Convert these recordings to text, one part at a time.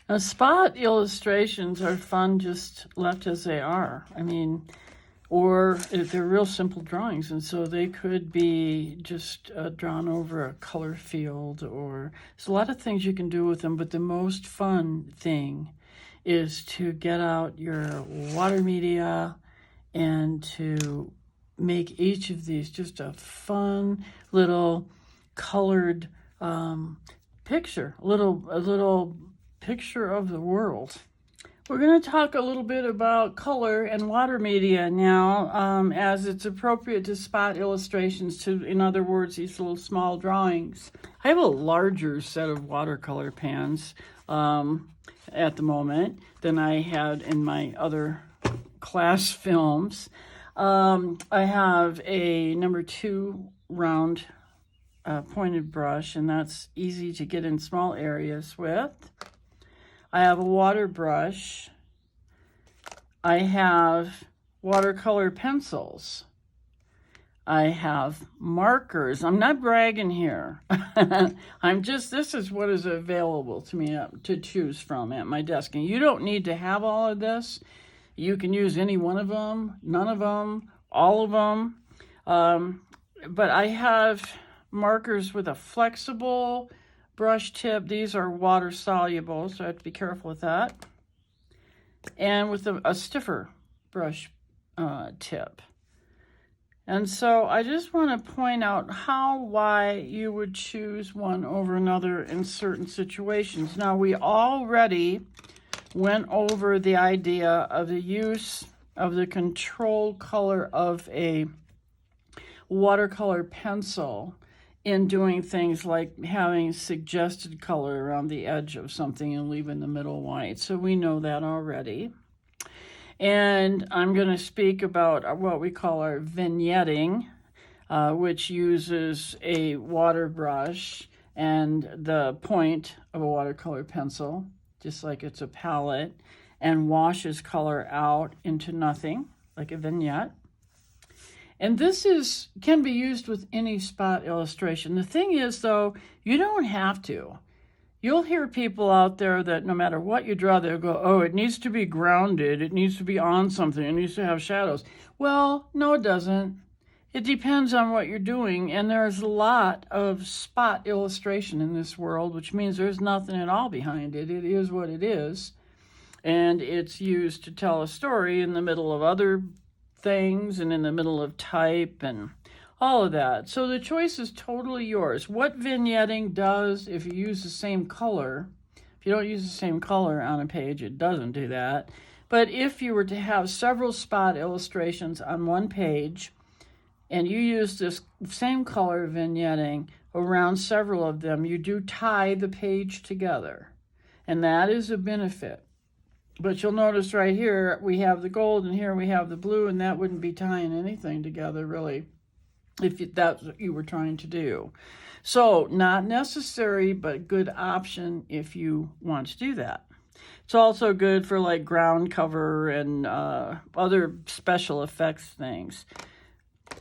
Now, spot illustrations are fun just left as they are. I mean, or if they're real simple drawings, and so they could be just drawn over a color field, or there's a lot of things you can do with them, but the most fun thing is to get out your water media and to make each of these just a fun little colored picture, a little picture of the world. We're going to talk a little bit about color and water media now, as it's appropriate to spot illustrations, to, in other words, these little small drawings. I have a larger set of watercolor pans at the moment than I had in my other class films. I have a number 2 round pointed brush, and that's easy to get in small areas with. I have a water brush. I have watercolor pencils. I have markers. I'm not bragging here. This is what is available to me to choose from at my desk. And you don't need to have all of this. You can use any one of them, none of them, all of them. But I have markers with a flexible brush tip. These are water soluble, so I have to be careful with that. And with a stiffer brush tip. And so I just want to point out why you would choose one over another in certain situations. Now, we already went over the idea of the use of the control color of a watercolor pencil in doing things like having suggested color around the edge of something and leaving the middle white. So we know that already. And I'm going to speak about what we call our vignetting, which uses a water brush and the point of a watercolor pencil, just like it's a palette, and washes color out into nothing, like a vignette. And this can be used with any spot illustration. The thing is, though, you don't have to. You'll hear people out there that no matter what you draw, they'll go, oh, it needs to be grounded. It needs to be on something. It needs to have shadows. Well, no, it doesn't. It depends on what you're doing. And there's a lot of spot illustration in this world, which means there's nothing at all behind it. It is what it is. And it's used to tell a story in the middle of other things and in the middle of type and all of that. So the choice is totally yours. What vignetting does, if you use the same color, if you don't use the same color on a page, it doesn't do that. But if you were to have several spot illustrations on one page and you use this same color vignetting around several of them, you do tie the page together. And that is a benefit. But you'll notice right here, we have the gold and here we have the blue, and that wouldn't be tying anything together, really, if that's what you were trying to do. So not necessary, but good option if you want to do that. It's also good for like ground cover and other special effects things.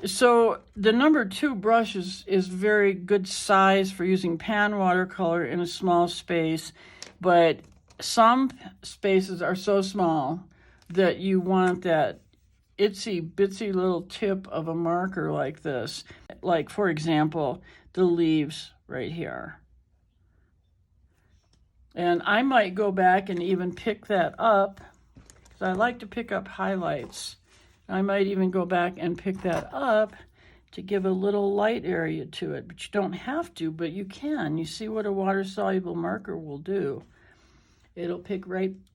So the number 2 brush is very good size for using pan watercolor in a small space, but some spaces are so small that you want that itsy bitsy little tip of a marker like this. Like, for example, the leaves right here. And I might go back and even pick that up, because I like to pick up highlights. I might even go back and pick that up to give a little light area to it, but you don't have to, but you can. You see what a water-soluble marker will do. It'll pick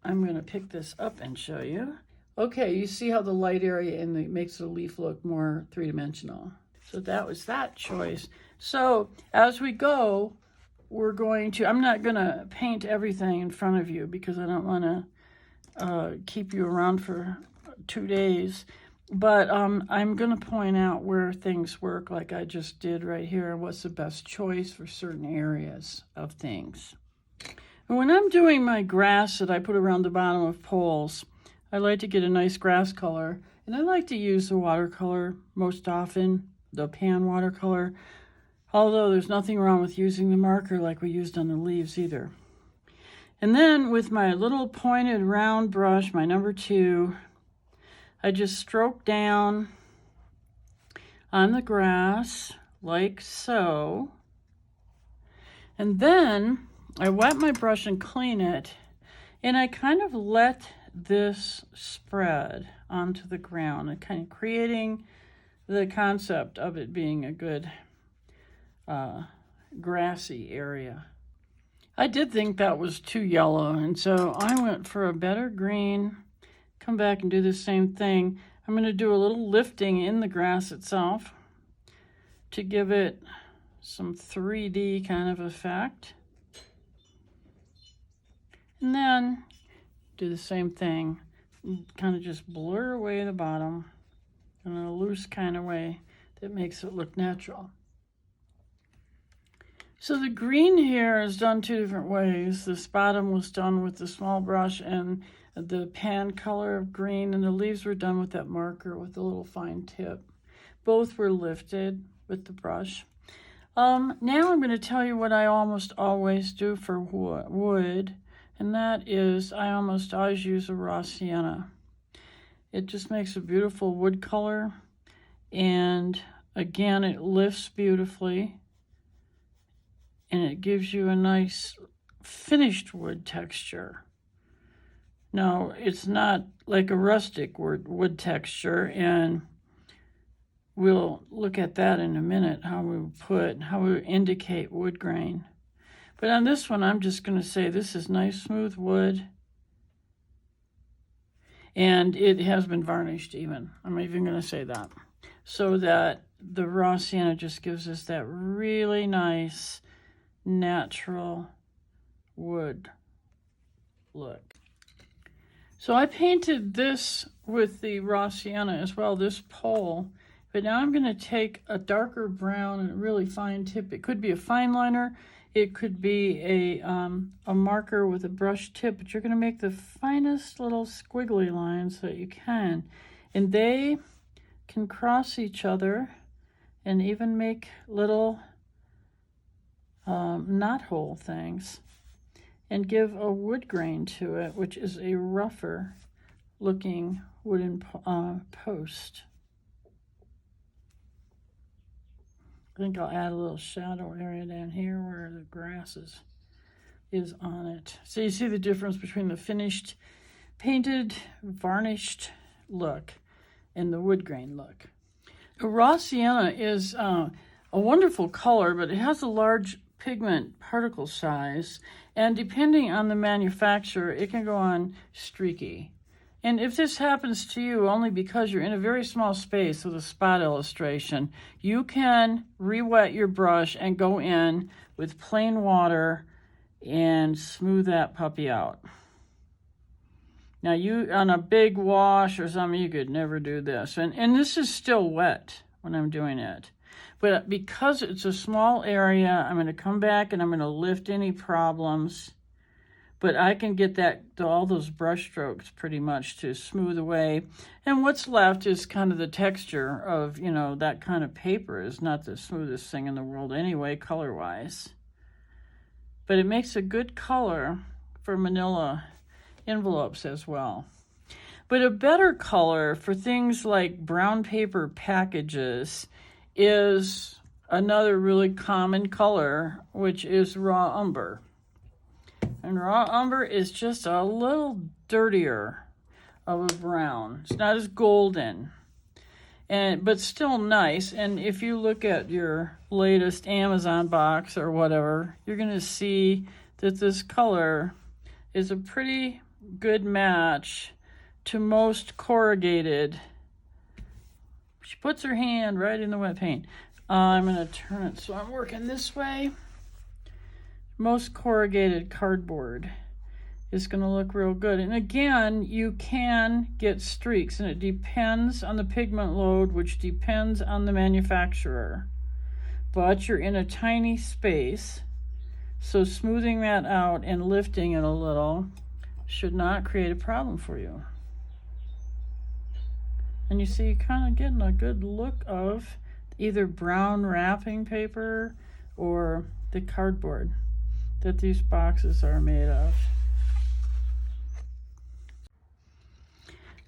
I'm going to pick this up and show you. Okay, you see how the light area makes the leaf look more three-dimensional. So that was that choice. So as we go, I'm not going to paint everything in front of you because I don't want to keep you around for 2 days. But I'm going to point out where things work like I just did right here, and what's the best choice for certain areas of things. And when I'm doing my grass that I put around the bottom of poles, I like to get a nice grass color, and I like to use the watercolor most often, the pan watercolor, although there's nothing wrong with using the marker like we used on the leaves either. And then with my little pointed round brush, my number 2, I just stroke down on the grass like so. And then I wet my brush and clean it, and I kind of let this spread onto the ground and kind of creating the concept of it being a good grassy area. I did think that was too yellow, and so I went for a better green. Come back and do the same thing. I'm going to do a little lifting in the grass itself to give it some 3D kind of effect. And then do the same thing. Kind of just blur away the bottom in a loose kind of way that makes it look natural. So the green here is done 2 different ways. This bottom was done with the small brush and the pan color of green, and the leaves were done with that marker with a little fine tip. Both were lifted with the brush. Now I'm going to tell you what I almost always do for wood, and that is I almost always use a raw sienna. It just makes a beautiful wood color, and again, it lifts beautifully, and it gives you a nice finished wood texture. Now, it's not like a rustic wood texture, and we'll look at that in a minute, how we indicate wood grain. But on this one, I'm just going to say this is nice, smooth wood, and it has been varnished even. I'm even going to say that. So that the raw sienna just gives us that really nice, natural wood look. So I painted this with the raw sienna as well, this pole, but now I'm going to take a darker brown and a really fine tip. It could be a fine liner, it could be a marker with a brush tip, but you're going to make the finest little squiggly lines that you can. And they can cross each other and even make little knot hole things, and give a wood grain to it, which is a rougher looking wooden post. I think I'll add a little shadow area down here where the grass is on it. So you see the difference between the finished, painted, varnished look and the wood grain look. A raw sienna is a wonderful color, but it has a large pigment particle size, and depending on the manufacturer, it can go on streaky. And if this happens to you only because you're in a very small space with a spot illustration, you can re-wet your brush and go in with plain water and smooth that puppy out. Now you, on a big wash or something, you could never do this. And this is still wet when I'm doing it. But because it's a small area, I'm going to come back and I'm going to lift any problems. But I can get all those brush strokes pretty much to smooth away. And what's left is kind of the texture of, that kind of paper is not the smoothest thing in the world anyway, color-wise. But it makes a good color for manila envelopes as well. But a better color for things like brown paper packages is another really common color, which is raw umber. And raw umber is just a little dirtier of a brown. It's not as golden, but still nice. And if you look at your latest Amazon box or whatever, you're going to see that this color is a pretty good match to most corrugated. She puts her hand right in the wet paint. I'm going to turn it so I'm working this way. Most corrugated cardboard is going to look real good. And again, you can get streaks, and it depends on the pigment load, which depends on the manufacturer. But you're in a tiny space, so smoothing that out and lifting it a little should not create a problem for you. And you see, you're kind of getting a good look of either brown wrapping paper or the cardboard that these boxes are made of.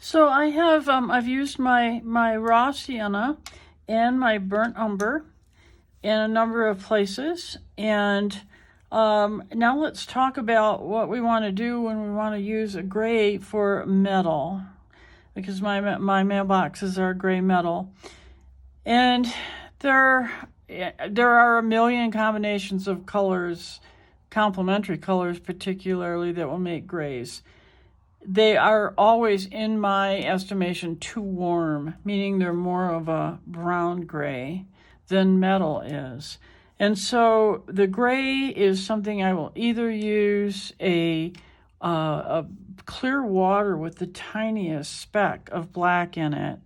So I have, I've used my raw sienna and my burnt umber in a number of places. And now let's talk about what we want to do when we want to use a gray for metal, because my mailboxes are gray metal. And there are a million combinations of colors, complementary colors particularly, that will make grays. They are always, in my estimation, too warm, meaning they're more of a brown gray than metal is. And so the gray is something I will either use a clear water with the tiniest speck of black in it,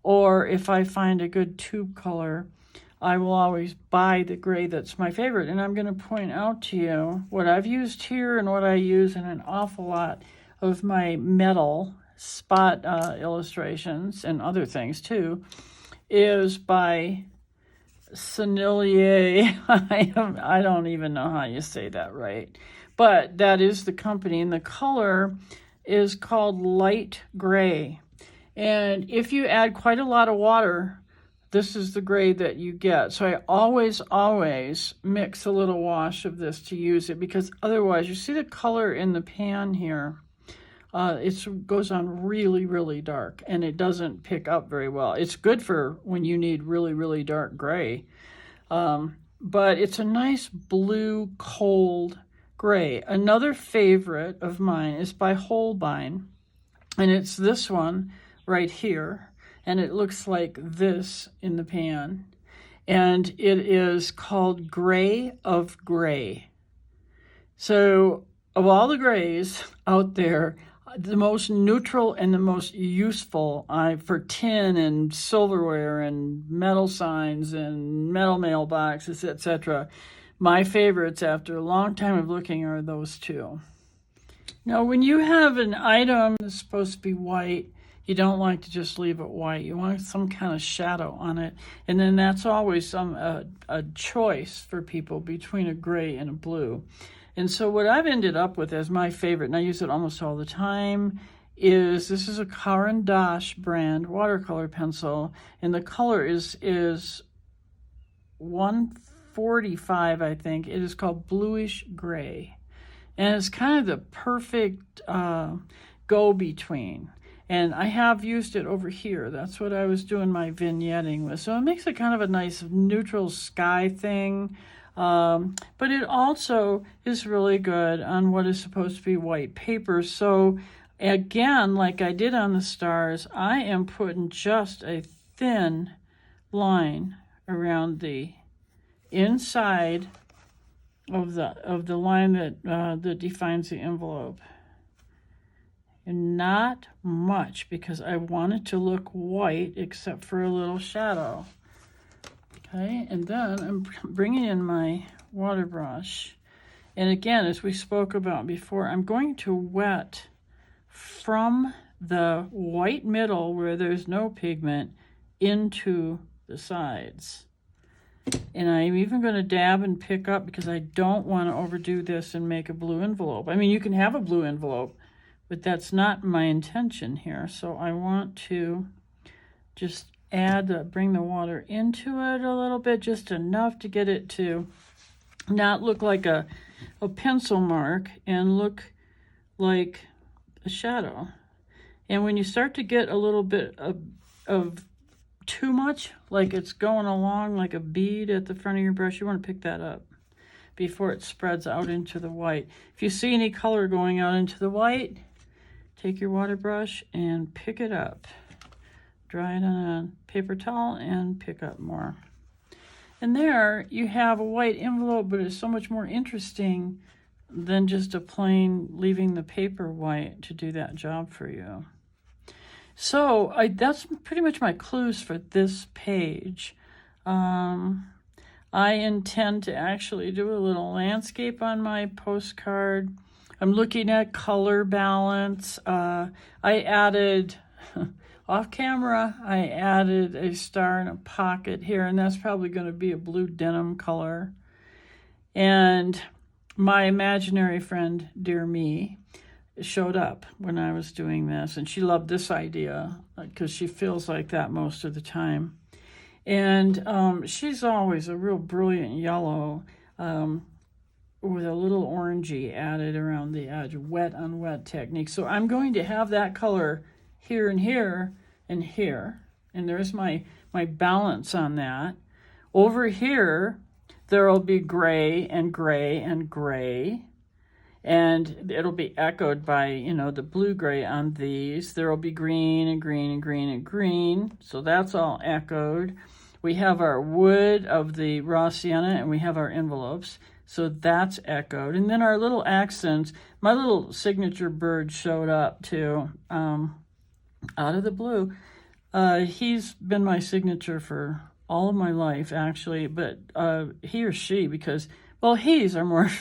or if I find a good tube color, I will always buy the gray that's my favorite. And I'm going to point out to you what I've used here and what I use in an awful lot of my metal spot illustrations and other things too, is by Sennelier. I don't even know how you say that right, but that is the company, and the color is called light gray. And if you add quite a lot of water, this is the gray that you get. So I always mix a little wash of this to use it, because otherwise, you see the color in the pan here, it goes on really, really dark, and it doesn't pick up very well. It's good for when you need really, really dark gray, but it's a nice blue, cold gray. Another favorite of mine is by Holbein, and it's this one right here, and it looks like this in the pan, and it is called Gray of Gray. So of all the grays out there, the most neutral and the most useful for tin and silverware and metal signs and metal mailboxes, etc. My favorites after a long time of looking are those two. Now, when you have an item that's supposed to be white, you don't like to just leave it white. You want some kind of shadow on it. And then that's always a choice for people between a gray and a blue. And so what I've ended up with as my favorite, and I use it almost all the time, this is a Caran d'Ache brand watercolor pencil, and the color is 145, I think. It is called Bluish Gray. And it's kind of the perfect go-between. And I have used it over here. That's what I was doing my vignetting with. So it makes it kind of a nice neutral sky thing. But it also is really good on what is supposed to be white paper. So again, like I did on the stars, I am putting just a thin line around the inside of the line that defines the envelope. And not much, because I want it to look white except for a little shadow. Okay, and then I'm bringing in my water brush. And again, as we spoke about before, I'm going to wet from the white middle where there's no pigment into the sides. And I'm even going to dab and pick up, because I don't want to overdo this and make a blue envelope. I mean, you can have a blue envelope, but that's not my intention here. So I want to just bring the water into it a little bit, just enough to get it to not look like a pencil mark and look like a shadow. And when you start to get a little bit of too much, like it's going along like a bead at the front of your brush, you want to pick that up before it spreads out into the white. If you see any color going out into the white, take your water brush and pick it up. Dry it on a paper towel and pick up more. And there you have a white envelope, but it's so much more interesting than just a plain leaving the paper white to do that job for you. So that's pretty much my clues for this page. I intend to actually do a little landscape on my postcard. I'm looking at color balance. I added... Off camera, I added a star in a pocket here, and that's probably going to be a blue denim color. And my imaginary friend, Dear Me, showed up when I was doing this, and she loved this idea because she feels like that most of the time. And she's always a real brilliant yellow with a little orangey added around the edge, wet on wet technique. So I'm going to have that color here and here and here, and there's my balance on that. Over here, there will be gray and gray and gray, and it'll be echoed by, you know, the blue-gray on these. There will be green and green and green and green, so that's all echoed. We have our wood of the raw sienna, and we have our envelopes, so that's echoed. And then our little accents, my little signature bird showed up too, out of the blue. He's been my signature for all of my life, actually, but he or she, because, well, he's are more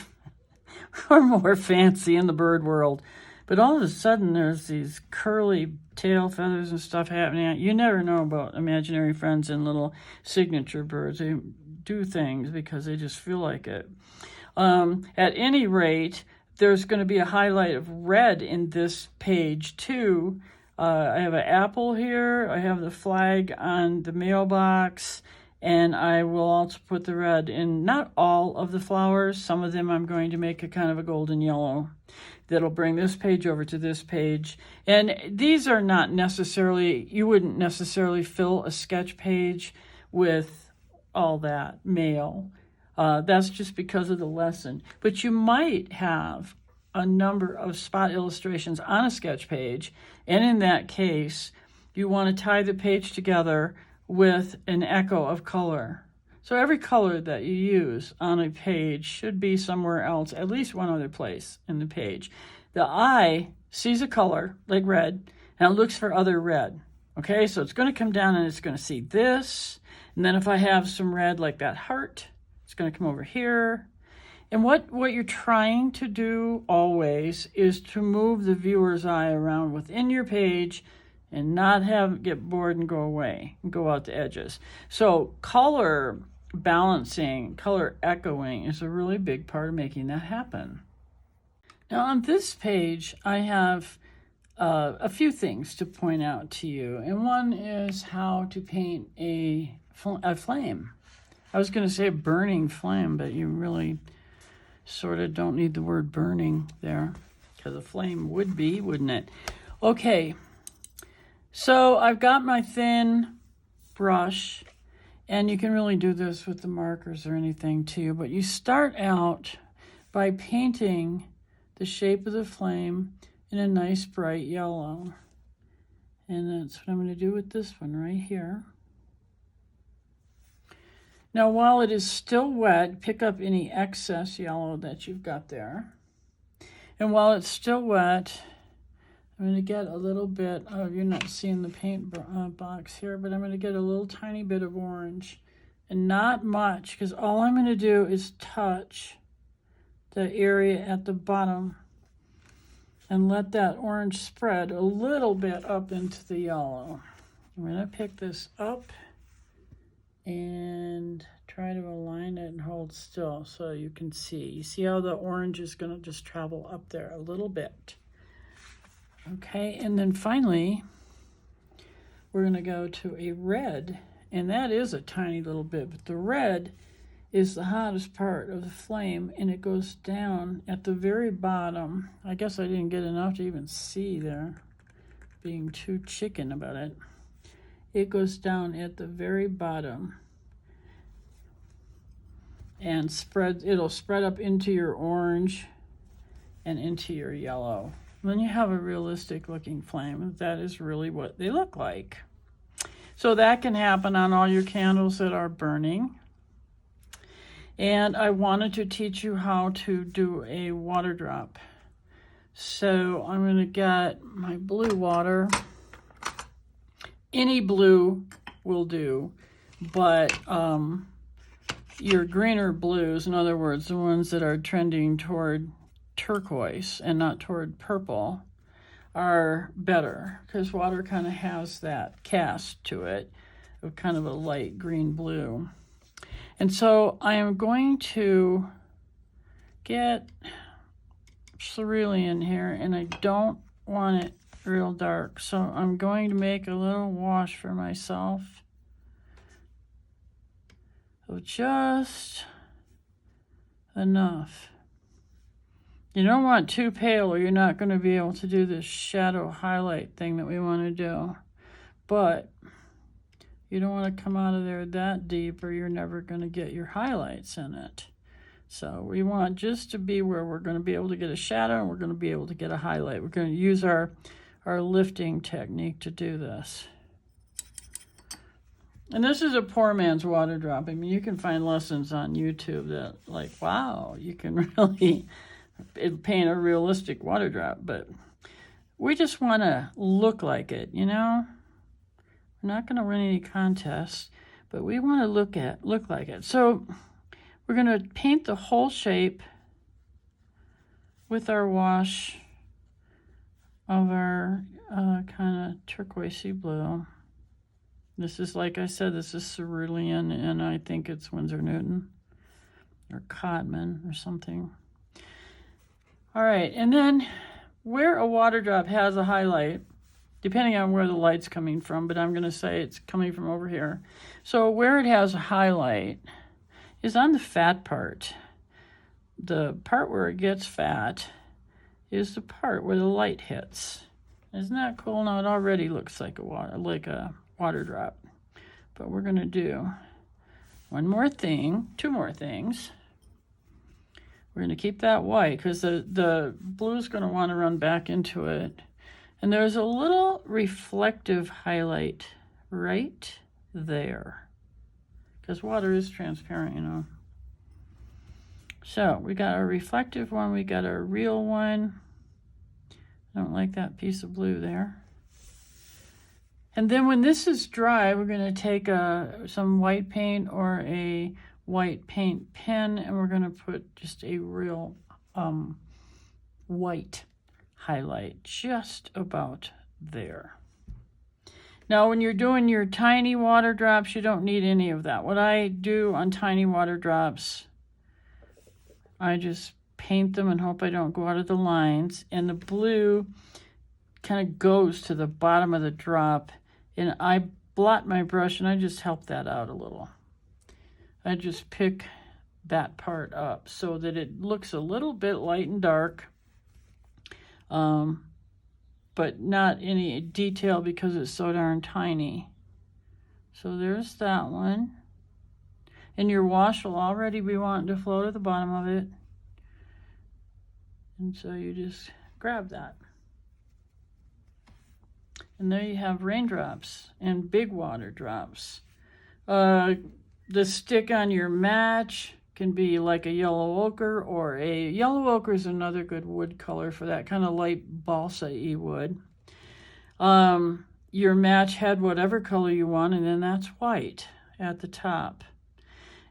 are more fancy in the bird world. But all of a sudden, there's these curly tail feathers and stuff happening. You never know about imaginary friends and little signature birds. They do things because they just feel like it. At any rate, there's going to be a highlight of red in this page, too. I have an apple here. I have the flag on the mailbox. And I will also put the red in not all of the flowers. Some of them I'm going to make a kind of a golden yellow that'll bring this page over to this page. And these are not necessarily, you wouldn't necessarily fill a sketch page with all that mail. That's just because of the lesson. But you might have a number of spot illustrations on a sketch page. And in that case, you want to tie the page together with an echo of color. So every color that you use on a page should be somewhere else, at least one other place in the page. The eye sees a color, like red, and it looks for other red. Okay, so it's going to come down and it's going to see this. And then if I have some red like that heart, it's going to come over here. And what you're trying to do always is to move the viewer's eye around within your page and not get bored and go away and go out the edges. So color balancing, color echoing is a really big part of making that happen. Now on this page, I have a few things to point out to you. And one is how to paint a flame. I was going to say a burning flame, but you really sort of don't need the word burning there, because a flame would be, wouldn't it? Okay. So I've got my thin brush, and you can really do this with the markers or anything too, but you start out by painting the shape of the flame in a nice bright yellow. And that's what I'm going to do with this one right here. Now while it is still wet, pick up any excess yellow that you've got there. And while it's still wet, I'm going to get a little bit, you're not seeing the paint box here, but I'm going to get a little tiny bit of orange. And not much, because all I'm going to do is touch the area at the bottom and let that orange spread a little bit up into the yellow. I'm going to pick this up and try to align it and hold still so you can see. You see how the orange is going to just travel up there a little bit. Okay, and then finally, we're going to go to a red, and that is a tiny little bit, but the red is the hottest part of the flame, and it goes down at the very bottom. I guess I didn't get enough to even see there, being too chicken about it. It goes down at the very bottom and it'll spread up into your orange and into your yellow. When you have a realistic looking flame, that is really what they look like. So that can happen on all your candles that are burning. And I wanted to teach you how to do a water drop. So I'm going to get my blue water. Any blue will do, but your greener blues, in other words, the ones that are trending toward turquoise and not toward purple, are better because water kind of has that cast to it of kind of a light green blue. And so I am going to get cerulean here, and I don't want it real dark. So I'm going to make a little wash for myself of just enough. You don't want too pale or you're not going to be able to do this shadow highlight thing that we want to do. But you don't want to come out of there that deep or you're never going to get your highlights in it. So we want just to be where we're going to be able to get a shadow and we're going to be able to get a highlight. We're going to use our lifting technique to do this. And this is a poor man's water drop. I mean, you can find lessons on YouTube that, like, wow, you can really paint a realistic water drop. But we just want to look like it, you know? We're not going to win any contests, but we want to look like it. So we're going to paint the whole shape with our wash of our kind of turquoisey blue. This is, like I said, this is cerulean, and I think it's Winsor Newton or Codman or something. All right, and then where a water drop has a highlight, depending on where the light's coming from, but I'm going to say it's coming from over here. So where it has a highlight is on the fat part. The part where it gets fat is the part where the light hits. Isn't that cool? Now it already looks like a water drop. But we're going to do one more thing, two more things. We're going to keep that white because the blue is going to want to run back into it. And there's a little reflective highlight right there because water is transparent, you know. So we got our reflective one, we got our real one. I don't like that piece of blue there. And then when this is dry, we're going to take some white paint or a white paint pen, and we're going to put just a real white highlight just about there. Now, when you're doing your tiny water drops, you don't need any of that. What I do on tiny water drops, I just paint them and hope I don't go out of the lines. And the blue kind of goes to the bottom of the drop. And I blot my brush and I just help that out a little. I just pick that part up so that it looks a little bit light and dark. But not any detail because it's so darn tiny. So there's that one. And your wash will already be wanting to flow to the bottom of it. And so you just grab that. And there you have raindrops and big water drops. The stick on your match can be like a yellow ochre, or a yellow ochre is another good wood color for that kind of light balsa-y wood. Your match had whatever color you want, and then that's white at the top.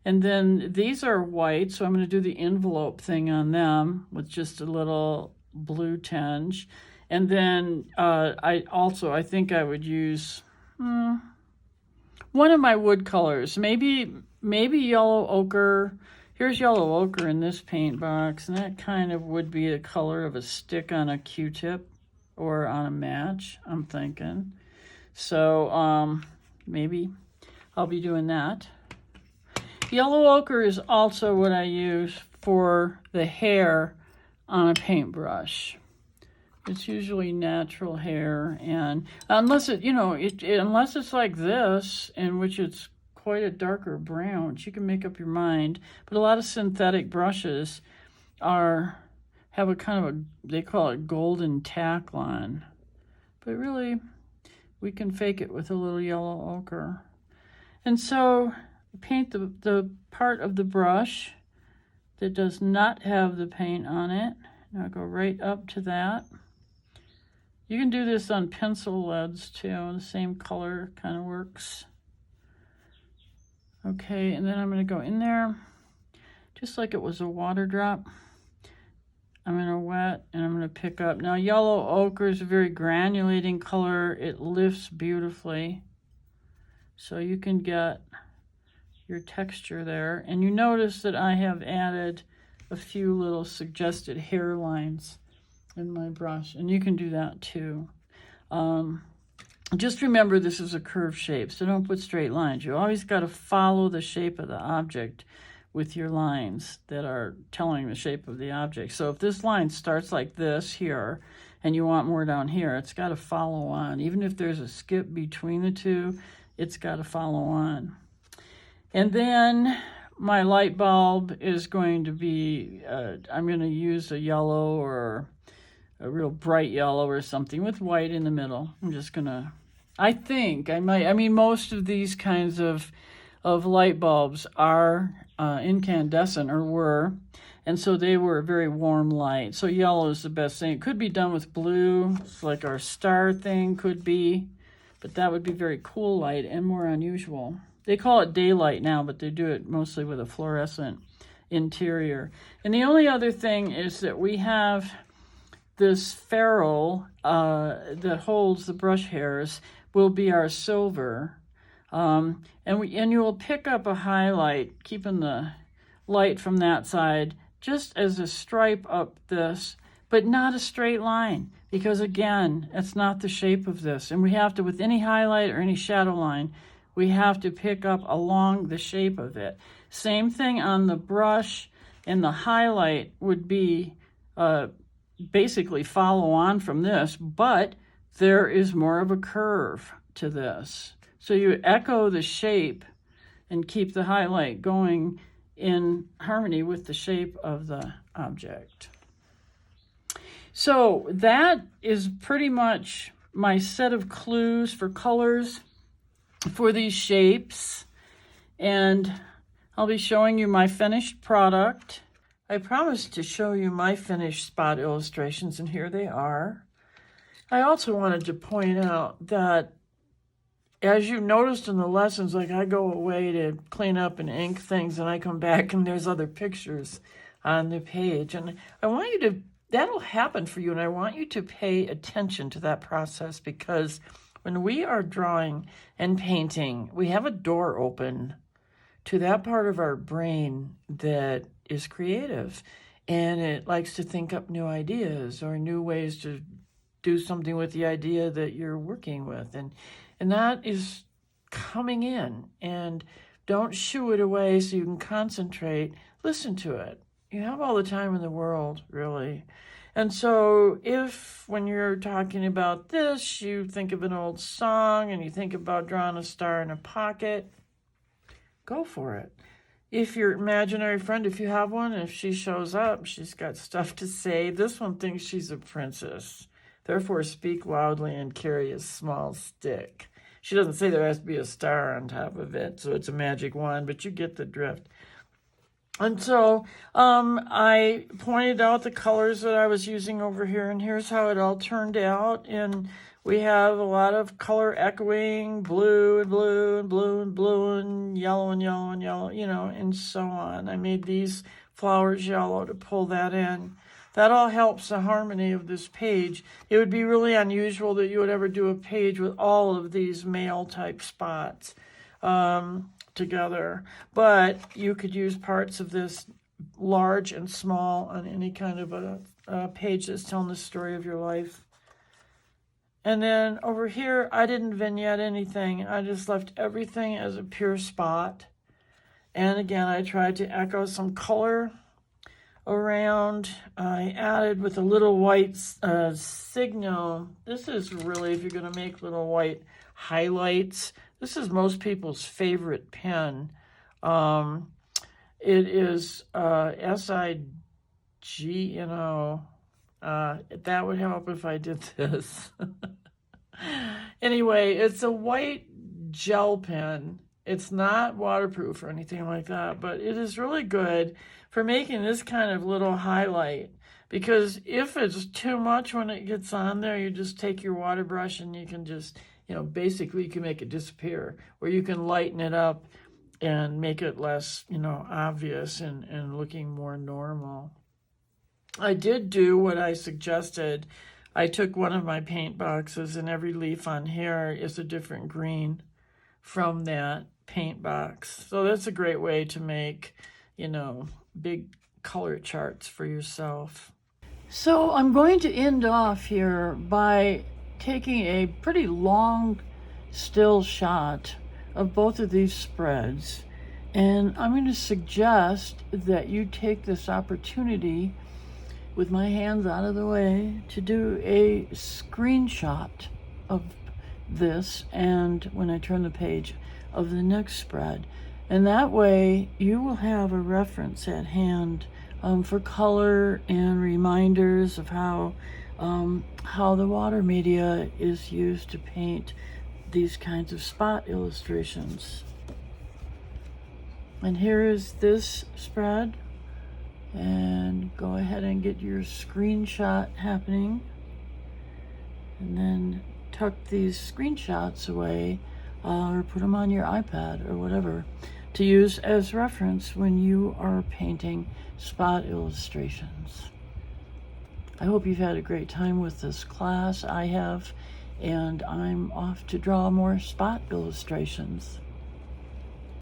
And then these are white, so I'm going to do the envelope thing on them with just a little blue tinge. And then I think I would use one of my wood colors, maybe yellow ochre. Here's yellow ochre in this paint box, and that kind of would be the color of a stick on a Q-tip or on a match, I'm thinking. So maybe I'll be doing that. Yellow ochre is also what I use for the hair on a paintbrush. It's usually natural hair, and unless unless it's like this, in which it's quite a darker brown, which you can make up your mind. But a lot of synthetic brushes have a kind of they call it golden tack line. But really, we can fake it with a little yellow ochre. And so paint the part of the brush that does not have the paint on it. Now go right up to that. You can do this on pencil leads too. The same color kind of works. Okay, and then I'm going to go in there just like it was a water drop. I'm going to wet and I'm going to pick up. Now, yellow ochre is a very granulating color. It lifts beautifully. So you can get your texture there. And you notice that I have added a few little suggested hairlines in my brush, and you can do that too. Just remember this is a curved shape, so don't put straight lines. You always got to follow the shape of the object with your lines that are telling the shape of the object. So if this line starts like this here, and you want more down here, it's got to follow on. Even if there's a skip between the two, it's got to follow on. And then my light bulb is going to be, I'm going to use a yellow or a real bright yellow or something with white in the middle. I'm just going to, I think I might, I mean, most of these kinds of light bulbs are incandescent, or were, and so they were a very warm light. So yellow is the best thing. It could be done with blue, like our star thing could be, but that would be very cool light and more unusual. They call it daylight now, but they do it mostly with a fluorescent interior. And the only other thing is that we have this ferrule that holds the brush hairs will be our silver. And you will pick up a highlight, keeping the light from that side, just as a stripe up this, but not a straight line, because again, it's not the shape of this. And we have to, with any highlight or any shadow line, we have to pick up along the shape of it. Same thing on the brush, and the highlight would be basically follow on from this, but there is more of a curve to this. So you echo the shape and keep the highlight going in harmony with the shape of the object. So that is pretty much my set of clues for colors for these shapes. And I'll be showing you my finished product. I promised to show you my finished spot illustrations, and here they are. I also wanted to point out that, as you noticed in the lessons, like I go away to clean up and ink things, and I come back and there's other pictures on the page. And I want you to, that'll happen for you, and I want you to pay attention to that process, because when we are drawing and painting, we have a door open to that part of our brain that is creative, and it likes to think up new ideas or new ways to do something with the idea that you're working with. And that is coming in, and don't shoo it away so you can concentrate. Listen to it. You have all the time in the world, really. And so if, when you're talking about this, you think of an old song and you think about drawing a star in a pocket, go for it. If your imaginary friend, if you have one, if she shows up, she's got stuff to say. This one thinks she's a princess. Therefore, speak loudly and carry a small stick. She doesn't say there has to be a star on top of it, so it's a magic wand, but you get the drift. And so I pointed out the colors that I was using over here, and here's how it all turned out. And we have a lot of color echoing, blue and blue and blue and blue and yellow and yellow and yellow, you know, and so on. I made these flowers yellow to pull that in. That all helps the harmony of this page. It would be really unusual that you would ever do a page with all of these male type spots together, but you could use parts of this large and small on any kind of a page that's telling the story of your life. And then over here, I didn't vignette anything. I just left everything as a pure spot. And again, I tried to echo some color around. I added with a little white signal. This is really, if you're going to make little white highlights, this is most people's favorite pen. It is SIGNO. That would help if I did this. Anyway, it's a white gel pen. It's not waterproof or anything like that, but it is really good for making this kind of little highlight, because if it's too much when it gets on there, you just take your water brush and you can just, you know, basically you can make it disappear, or you can lighten it up and make it less, you know, obvious and looking more normal. I did do what I suggested. I took one of my paint boxes, and every leaf on here is a different green from that paint box. So that's a great way to make, you know, big color charts for yourself. So I'm going to end off here by taking a pretty long still shot of both of these spreads, and I'm going to suggest that you take this opportunity, with my hands out of the way, to do a screenshot of this, and when I turn the page, of the next spread. And that way you will have a reference at hand for color and reminders of how the water media is used to paint these kinds of spot illustrations. And here is this spread, and go ahead and get your screenshot happening, and then tuck these screenshots away or put them on your iPad or whatever to use as reference when you are painting spot illustrations. I hope you've had a great time with this class. I have, and I'm off to draw more spot illustrations.